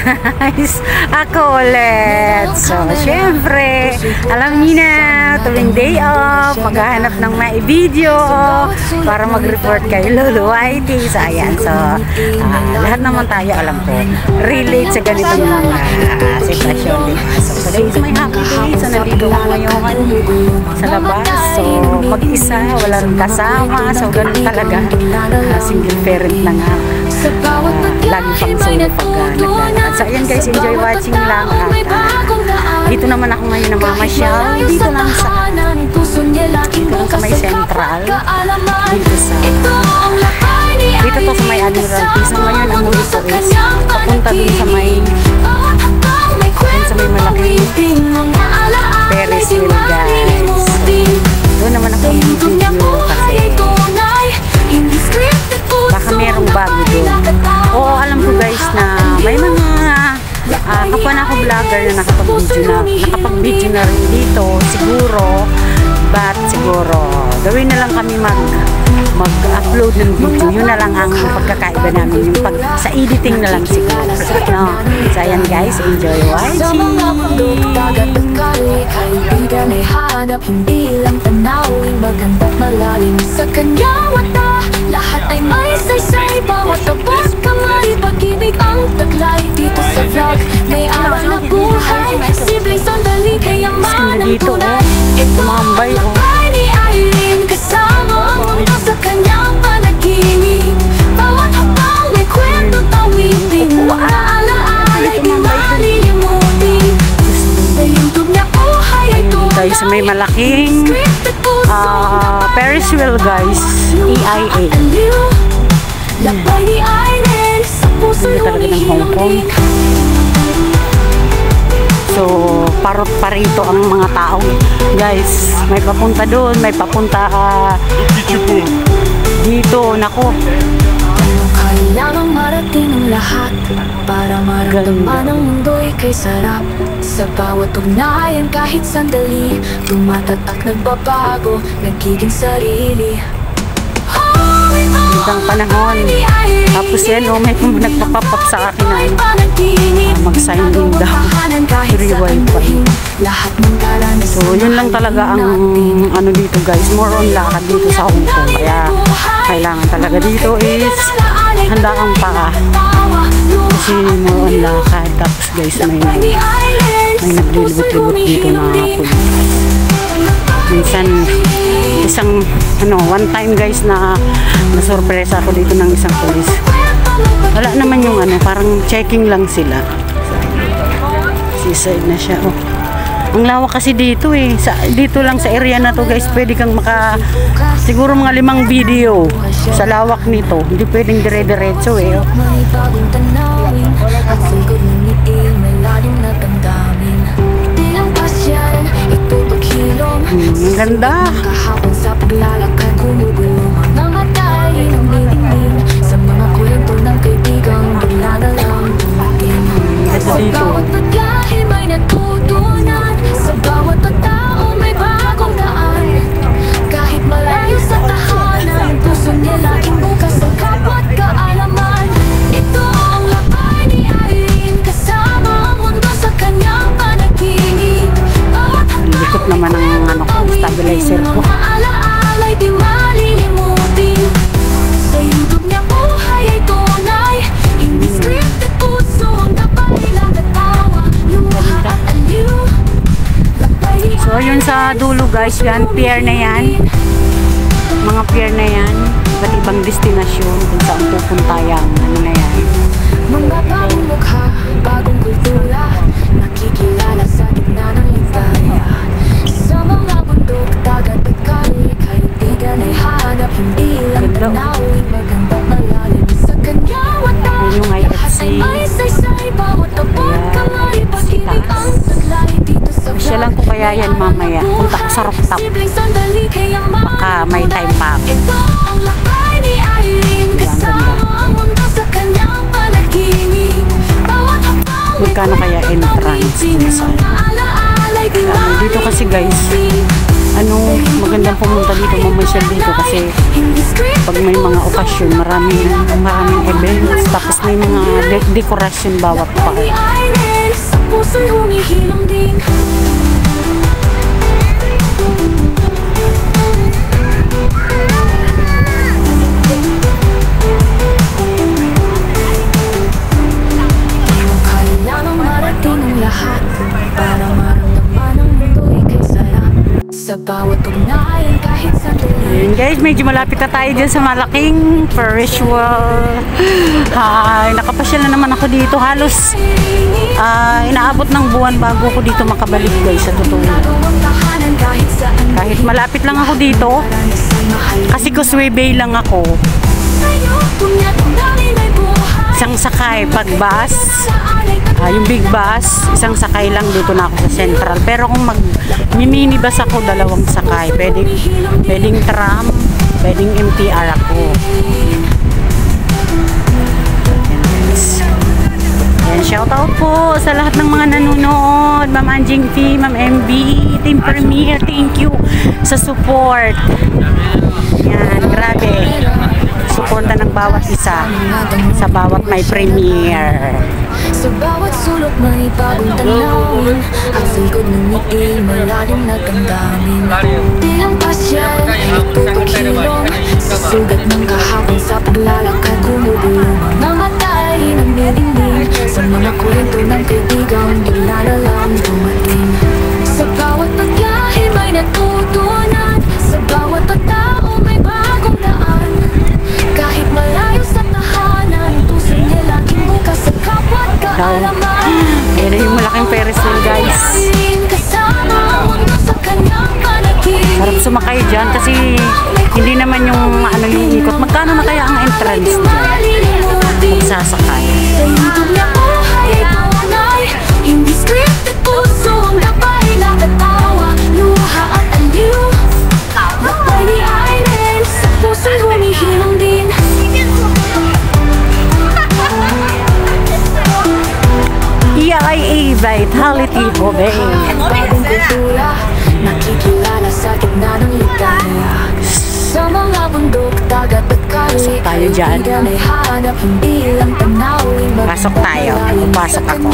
guys, ako ulit. So, syempre, alam niyo na, tuwing day off, maghahanap ng may video para mag-report kay Lolo Whitey. So, ayan. So, lahat naman tayo, alam ko, relate sa ganitong mga sitwasyon. So, today is my happy day. So, nandito ko ngayon sa labas. So, mag-isa, walang kasama. So, ganun talaga. Single parent na nga. Lagi pang solo pag naglalakad. So ayan guys, enjoy watching lang. At dito naman ako ngayon namamasyal. Dito lang sa may central. Dito to sa may Admiralty. So ngayon ang muli ko is papunta dun sa may malaking Ferris wheel guys. Doon naman ako video kasi baka merong bago doon. Oo, alam ko guys na may mga kapwa na ako vlogger na nakapag-video na rin dito siguro, but siguro gawin na lang kami mag-upload ng video. Yun na lang ang pagkakaiba namin, yung sa editing na lang siguro, no? So ayan guys, enjoy watching. Hindi lang tanawin, magandang malalim sa kanyang mata. Lahat ay may saysay, bawat tapos kamay. Pag-ibig ang taglay dito sa vlog. May aral na buhay, simpleng sandali, kaya manang tunay. Ito ang buhay ni Irene, kasama ang mundo sa kanyang panaginip. Bawat habang may kwentong tawitin, alaala-ala'y di malilimutin. Sa YouTube niya buhay ay tunay. Tayo sa may malaking Ferris wheel guys, EIA. Hindi talaga ng Hong Kong. So, parot pa rito ang mga tao guys. May papunta doon, may papunta dito, nako. Kailangang marating ang lahat para maramdaman ang mundo'y kay sarap. Sa bawat ugnayan kahit sandali, tumatatak, nagbabago, nagiging sarili. Magandang panahon. Tapos yan, may nagpapapap sa akin na mag-sign in daw. Free wifi. So, yun lang talaga ang ano dito guys. More on lakad dito sa Hong Kong. Kaya, kailangan talaga dito is handa kang paa. Kasi more on lakad. Tapos guys, may naglilibot-libot dito na pulis. Minsan, one time guys na nasurpresa ako dito ng isang pulis. Wala naman yung parang checking lang sila. Seaside na siya. Oh. Ang lawak kasi dito eh. Dito lang sa area na to guys, pwede kang siguro mga 5 video sa lawak nito. Hindi pwedeng dire-diretso eh. Oh. Ang ganda. Ito dito. Sa bawat tao may bagong daan. Kahit malayo sa tahanan, puso niya laging bukas ang kapwa't kaalaman. Ito ang lakay ni Irene, kasama ang mundo sa kanyang panaginip. Likot naman ang stabilizer ko. Alaala-ala'y di malilimutin. Sa YouTube niya buhay ay tunay. Hindi scripted, puso ang tapay lang natawa. Luha at aliw. So yun sa dulo guys, yan pier na yan. Mga pier na yan. Iba't ibang destinasyon kung saan pupunta yan. Ano na yan. Mga bagong mukha, bagong kultura, nakikilala sa gitna ng ligaya. Sa mga bundok, dagat at kalik, kaibigan ay hanap, hindi lang tanawin, magandang malalim sa kanya mata. Lahat ay may saysay, bawat tapot kamay, pag-ibig ang taglay dito sa vlog. Siya lang ko kaya yan mamaya, punta ko sa rooftop. Baka may time pa ako. Ito ang lakay ni Irene, kasama ang mundo sa kanyang panaginip. Magkano kaya entrance? Dito kasi guys, magandang pumunta dito, mamasyal dito kasi pag may mga okasyon, maraming events, tapos may mga dekorasyon bawat pa. Puso'y humihilang din. Kailangang marating ang lahat para maramdaman ang mundo'y kay sarap. Sa bawat ugnayan kahit sa Ayun guys, medyo malapit na tayo dyan sa malaking ritual. Hi, nakapasyal na naman ako dito. Halos inaabot ng buwan bago ako dito makabalik guys, sa totoo. Kahit malapit lang ako dito, kasi Causeway Bay lang ako. Isang sakay pag bus, yung big bus, isang sakay lang dito na ako sa Central. Pero kung mag-minibus ako, dalawang sakay. Pwedeng tram, pwedeng MTR ako. Yan, shoutout po sa lahat ng mga nanonood. Ma'am Anjing T, Ma'am MB, Team Premier, thank you sa support. Yan, grabe. Suporta ng bawat isa sa bawat may premiere. Sa bawat sulok may bagong tanawin. Ang sigod ng ngiti, malalim na damdamin. Tilang pasyal, tutulong sa sugat ng kahapon. Sa paglalakad, kumubulong mga tayo ng nidingding. Sa mga kwento ng kaibigan, bigla na lang dumating. Sa bawat paglahi may natutunan. Sa bawat tao may bagong daan. Kahit malayo sa tahanan, puso niya laging bukas sa kapwa't kaalaman. Yan yung malaking Ferris wheel guys. Sarap sumakay dyan kasi hindi naman yung yung ikot. Magkano na kaya ang entrance dyan? Magsasakay. Hindi scripted, puso ang labay, nakatawa, luha at aliw. Bakay ni Irene, sa puso'y humihilang din. EIA Vitality Hobby. Bagong kultura, nakikilala sa gitna ng litanya. Sa mga bundok, dagat at kali, tayo dyan. ay hanap, hindi lang tanawin. Pasok tayo. Pasok ako.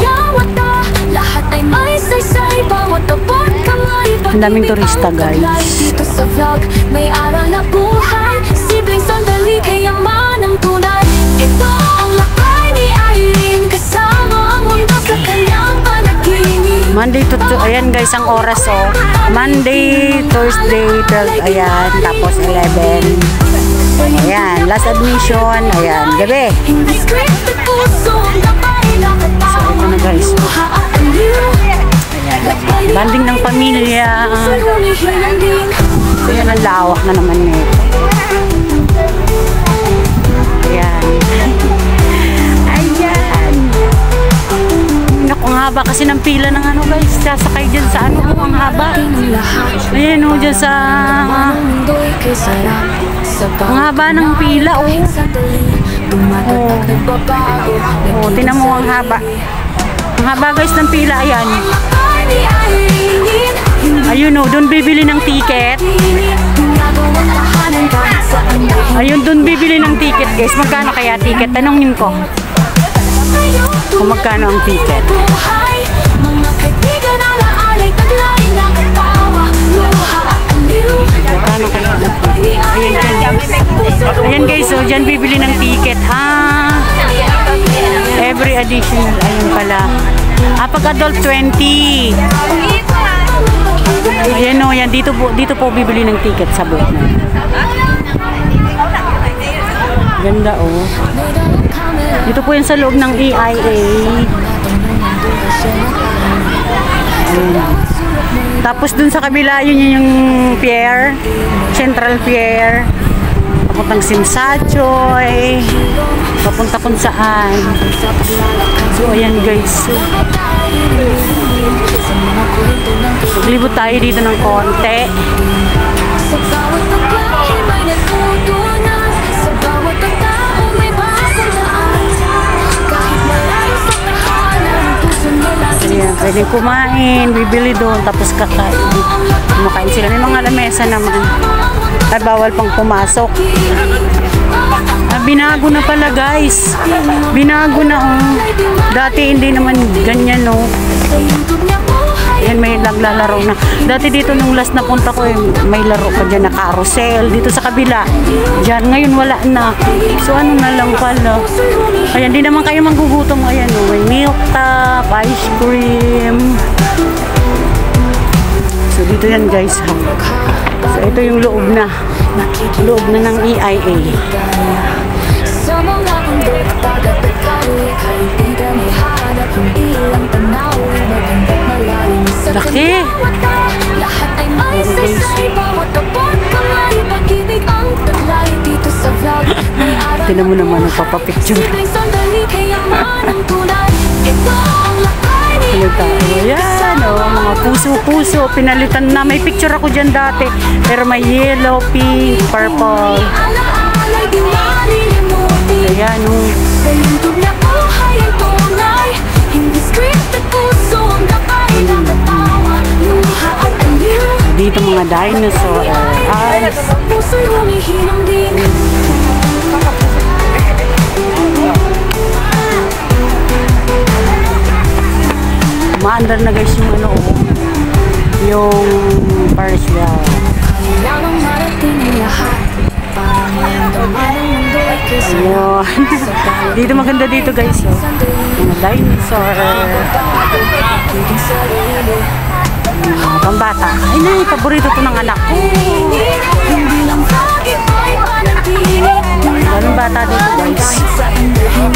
Lahat ay may saysay, bawat abot kamay. Ang daming turista guys. Dito sa vlog, may aral na buhay. Simpleng sandali, kayaman ang tunay. Ito ang lakay ni Irene, kasama ang mundo sa kanyang panaginip. Monday to ayan guys ang oras Monday, Thursday, 12, ayan, tapos 11. Ayan, last admission, ayan, gabi. So ito na guys. Ayan, banding ng pamilya. Ayan, ang lawak na naman nito. Ayan. Ayan. Naku, ang haba kasi ng pila ng guys. Sasakay dyan sa ang haba. Ayan dyan sa ang haba ng pila tinan mo ang haba. Ang haba guys ng pila, ayan. Ayun doon bibili ng ticket. Ayun, doon bibili ng ticket guys. Magkano kaya ticket? Tanongin ko kung magkano ang ticket. Magkano kaya? Ayan guys, so dyan bibili ng ticket. Every additional, ayun pala. Pag adult 20. Ayan yan, dito po bibili ng ticket sa booth na. Ganda dito po yan sa loob ng EIA. Ayan. Tapos dun sa kabila, yun yung pier, Central Pier. Papuntang Simsachoy. Papunta kung saan. So ayan guys. Maglibot tayo dito ng konti. Sa bawat paglahi may natutunan. Sa bawat tao may bagong daan. Kahit malayo sa tahanan, puso nila. Pwedeng kumain, bibili doon, tapos kakain. Kumakain sila. May mga lamesa naman. Ay, bawal pang pumasok. Binago na pala, guys. Binago na, oh. Dati hindi naman ganyan, oh. Yan, may naglalaro na. Dati dito nung last na punta ko, may laro pa dyan na carousel. Dito sa kabila. Dyan, ngayon wala na. So, ano na lang pala. Ayan, di naman kayo magugutom. Ayan, oh. May milk top, ice cream. So, dito yan, guys. So, ito yung loob na. Loob na ng EIA. Sa mga undok, dagat at kahoy, hindi may hanap ang ilang tanaw. Magandang malalim sa Laki! lahat ay may saysay, bawat tapot kamay, pag-ibig ang taglay dito sa vlog. May araw Tinan mo naman nagpapapicture. Sila'y sandali, kayaman ang tunay. Ito ang lakay ni Ayan, oh, mga puso-puso. Pinalitan na. May picture ako dyan dati. Pero may yellow, pink, purple. Alaalay, di malilimutin. Ayan, oh. Sa lindog na buhay ang tunay. Hindi scripted, puso ang lakay ng katawa. Luha at aliw. Dito mga dinosaur. Ay, Puso'y humihinang din. maandar na guys yung ano, oh. Yung Paris Wheel. Kailangang marating ang lahat. Parang naman ang mundo ay kasama. Ayun. Dito maganda dito guys, oh. Mga dinosaur. Mga pambata. Ay na, paborito to ng anak ko. Hindi lang bakit ay panatili. Ganun bata dito guys.